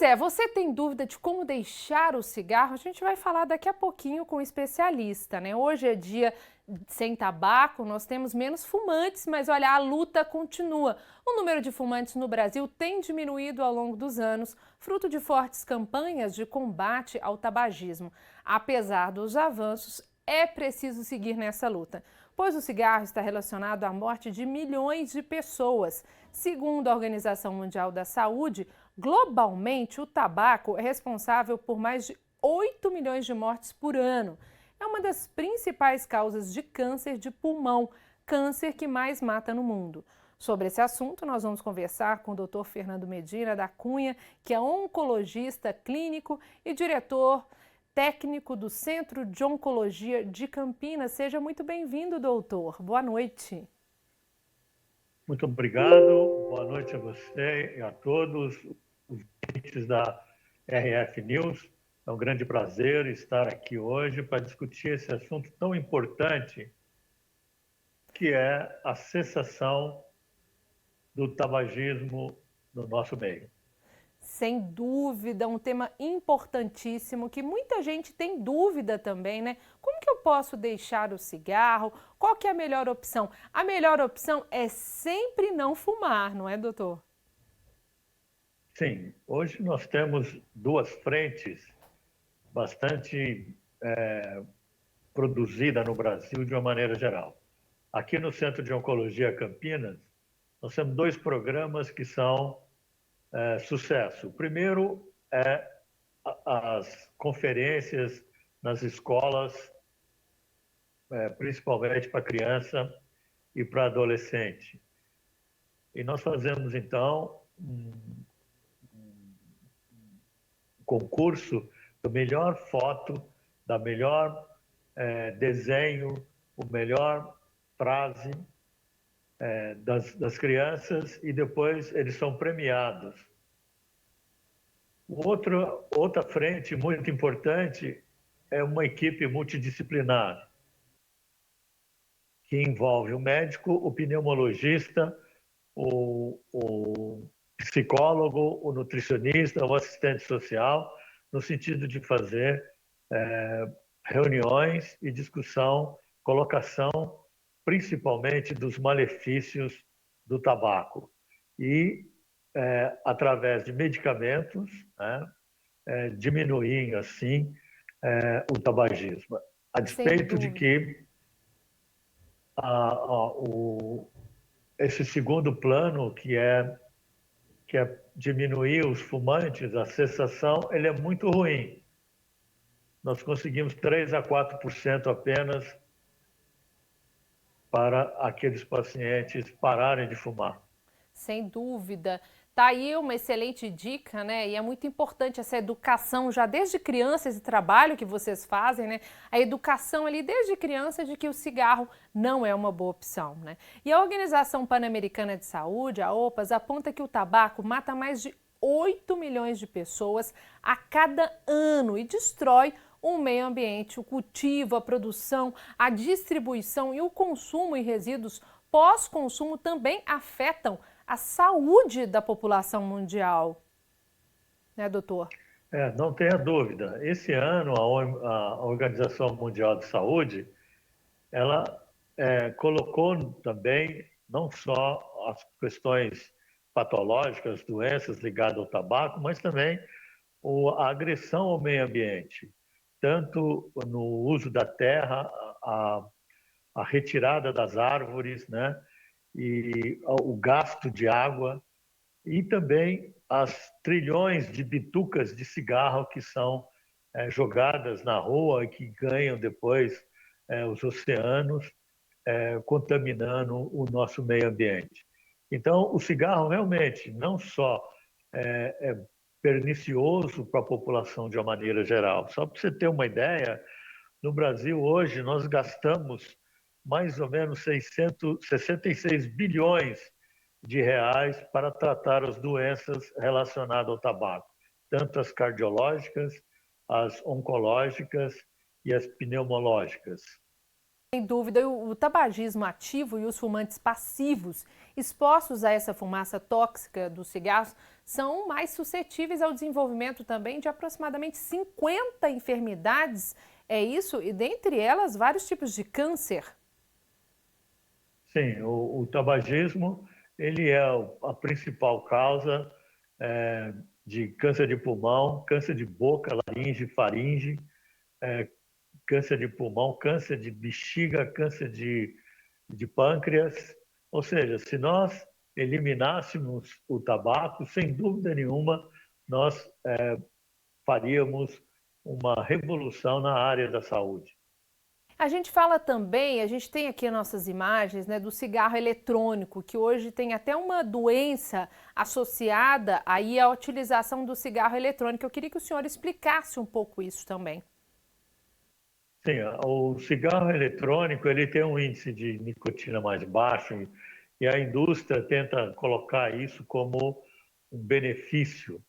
Pois é, você tem dúvida de como deixar o cigarro? A gente vai falar daqui a pouquinho com um especialista, né? Hoje é dia sem tabaco, nós temos menos fumantes, mas olha, a luta continua. O número de fumantes no Brasil tem diminuído ao longo dos anos, fruto de fortes campanhas de combate ao tabagismo. Apesar dos avanços, é preciso seguir nessa luta, pois o cigarro está relacionado à morte de milhões de pessoas. Segundo a Organização Mundial da Saúde, globalmente o tabaco é responsável por mais de 8 milhões de mortes por ano. É uma das principais causas de câncer de pulmão, câncer que mais mata no mundo. Sobre esse assunto, nós vamos conversar com o Dr. Fernando Medina da Cunha, que é oncologista clínico e diretor técnico do Centro de Oncologia de Campinas. Seja muito bem-vindo, doutor. Boa noite. Muito obrigado. Boa noite a você e a todos os ouvintes da RF News. É um grande prazer estar aqui hoje para discutir esse assunto tão importante, que é a cessação do tabagismo no nosso meio. Sem dúvida, um tema importantíssimo que muita gente tem dúvida também, né? Como que eu posso deixar o cigarro? Qual que é a melhor opção? A melhor opção é sempre não fumar, não é, doutor? Sim, hoje nós temos duas frentes bastante produzidas no Brasil de uma maneira geral. Aqui no Centro de Oncologia Campinas, nós temos dois programas que são sucesso. O primeiro é as conferências nas escolas, principalmente para criança e para adolescente. E nós fazemos, então, um concurso da melhor foto, da melhor desenho, o melhor frase das crianças, e depois eles são premiados. Outra frente muito importante é uma equipe multidisciplinar, que envolve o médico, o pneumologista, o psicólogo, o nutricionista, o assistente social, no sentido de fazer reuniões e discussão, colocação, principalmente dos malefícios do tabaco. E, através de medicamentos, diminuir, assim, o tabagismo. A despeito de que esse segundo plano, que é diminuir os fumantes, a cessação, ele é muito ruim. Nós conseguimos 3 a 4% apenas para aqueles pacientes pararem de fumar. Sem dúvida. Tá aí uma excelente dica, né? E é muito importante essa educação já desde criança, esse trabalho que vocês fazem, né? A educação ali desde criança de que o cigarro não é uma boa opção, né? E a Organização Pan-Americana de Saúde, a OPAS, aponta que o tabaco mata mais de 8 milhões de pessoas a cada ano e destrói o meio ambiente, o cultivo, a produção, a distribuição e o consumo e resíduos pós-consumo também afetam a saúde da população mundial, né, doutor? Não tenha dúvida. Esse ano, a Organização Mundial de Saúde, ela colocou também não só as questões patológicas, doenças ligadas ao tabaco, mas também a agressão ao meio ambiente, tanto no uso da terra, a retirada das árvores, né? E o gasto de água, e também as trilhões de bitucas de cigarro que são jogadas na rua e que ganham depois os oceanos, contaminando o nosso meio ambiente. Então, o cigarro realmente não só é pernicioso para a população de uma maneira geral. Só para você ter uma ideia, no Brasil hoje nós gastamos mais ou menos 66 bilhões de reais para tratar as doenças relacionadas ao tabaco, tanto as cardiológicas, as oncológicas e as pneumológicas. Sem dúvida, o tabagismo ativo e os fumantes passivos expostos a essa fumaça tóxica dos cigarros são mais suscetíveis ao desenvolvimento também de aproximadamente 50 enfermidades, é isso? E dentre elas, vários tipos de câncer. Sim, o tabagismo ele é a principal causa de câncer de pulmão, câncer de boca, laringe, faringe, câncer de pulmão, câncer de bexiga, câncer de pâncreas. Ou seja, se nós eliminássemos o tabaco, sem dúvida nenhuma, nós faríamos uma revolução na área da saúde. A gente fala também, a gente tem aqui nossas imagens, né, do cigarro eletrônico, que hoje tem até uma doença associada aí à utilização do cigarro eletrônico. Eu queria que o senhor explicasse um pouco isso também. Sim, o cigarro eletrônico ele tem um índice de nicotina mais baixo e a indústria tenta colocar isso como um benefício.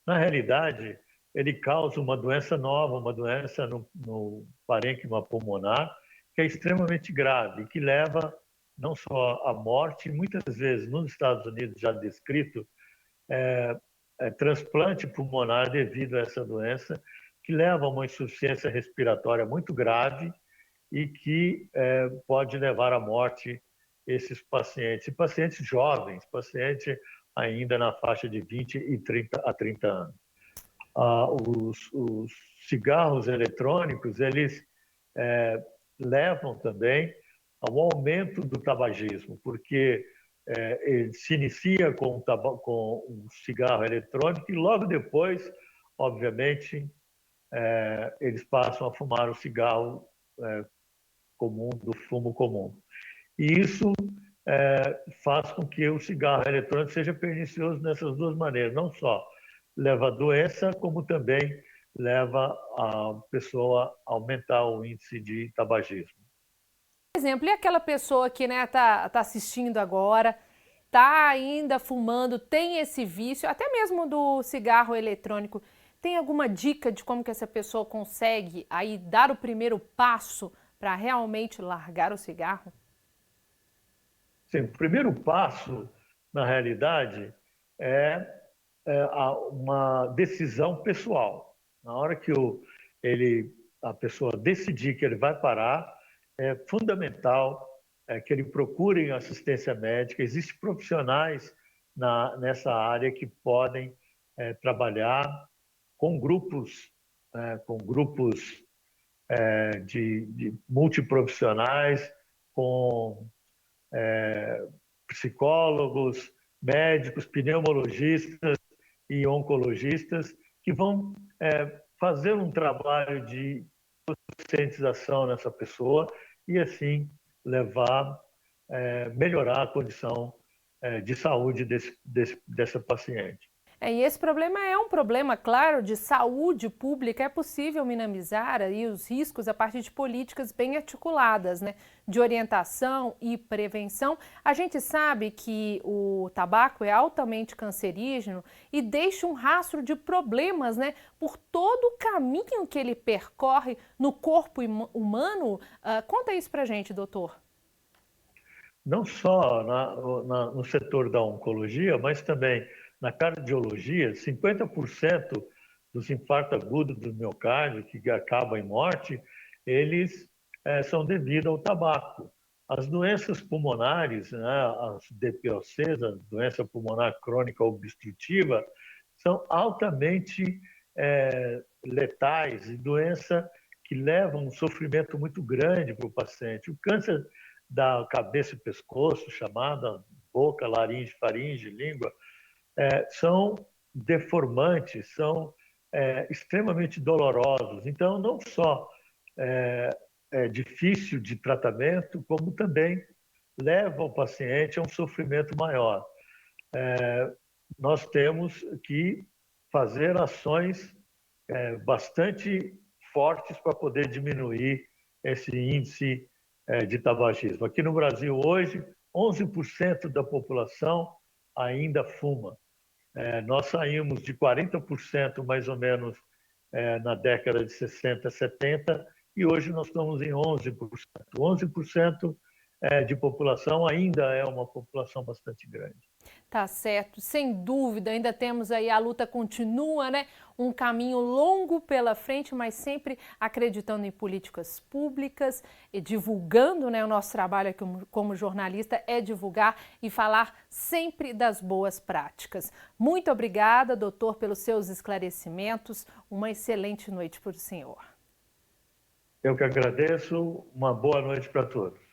Na realidade, ele causa uma doença nova, uma doença no parênquima pulmonar, que é extremamente grave, que leva não só à morte, muitas vezes nos Estados Unidos já descrito, transplante pulmonar devido a essa doença, que leva a uma insuficiência respiratória muito grave e que pode levar à morte esses pacientes. E pacientes jovens, pacientes ainda na faixa de 20 e 30 anos. Os cigarros eletrônicos, eles levam também ao aumento do tabagismo, porque ele se inicia com o cigarro eletrônico e logo depois, obviamente, eles passam a fumar o cigarro comum, do fumo comum. E isso faz com que o cigarro eletrônico seja pernicioso nessas duas maneiras, não só leva a doença, como também leva a pessoa a aumentar o índice de tabagismo. Por exemplo, e aquela pessoa que tá assistindo agora, tá ainda fumando, tem esse vício, até mesmo do cigarro eletrônico, tem alguma dica de como que essa pessoa consegue aí dar o primeiro passo para realmente largar o cigarro? Sim, o primeiro passo, na realidade, é uma decisão pessoal. Na hora que a pessoa decidir que ele vai parar, é fundamental que ele procure assistência médica. Existem profissionais nessa área que podem trabalhar com grupos de multiprofissionais, com psicólogos, médicos, pneumologistas e oncologistas que vão fazer um trabalho de conscientização nessa pessoa e assim levar, melhorar a condição de saúde dessa paciente. E esse problema é um problema, claro, de saúde pública. É possível minimizar aí os riscos a partir de políticas bem articuladas, né? De orientação e prevenção. A gente sabe que o tabaco é altamente cancerígeno e deixa um rastro de problemas, né? Por todo o caminho que ele percorre no corpo humano. Conta isso pra gente, doutor. Não só no setor da oncologia, mas também na cardiologia. 50% dos infartos agudos do miocárdio, que acabam em morte, eles são devidos ao tabaco. As doenças pulmonares, né, as DPOCs, a doença pulmonar crônica obstrutiva, são altamente letais e doença que levam um sofrimento muito grande para o paciente. O câncer da cabeça e pescoço, chamada boca, laringe, faringe, língua, são deformantes, são extremamente dolorosos. Então, não só é difícil de tratamento, como também leva o paciente a um sofrimento maior. Nós temos que fazer ações bastante fortes para poder diminuir esse índice de tabagismo. Aqui no Brasil, hoje, 11% da população ainda fuma. Nós saímos de 40% mais ou menos na década de 60, 70 e hoje nós estamos em 11%. 11% de população ainda é uma população bastante grande. Tá certo, sem dúvida, ainda temos aí, a luta continua, né? Um caminho longo pela frente, mas sempre acreditando em políticas públicas e divulgando, né? O nosso trabalho aqui como jornalista é divulgar e falar sempre das boas práticas. Muito obrigada, doutor, pelos seus esclarecimentos. Uma excelente noite para o senhor. Eu que agradeço. Uma boa noite para todos.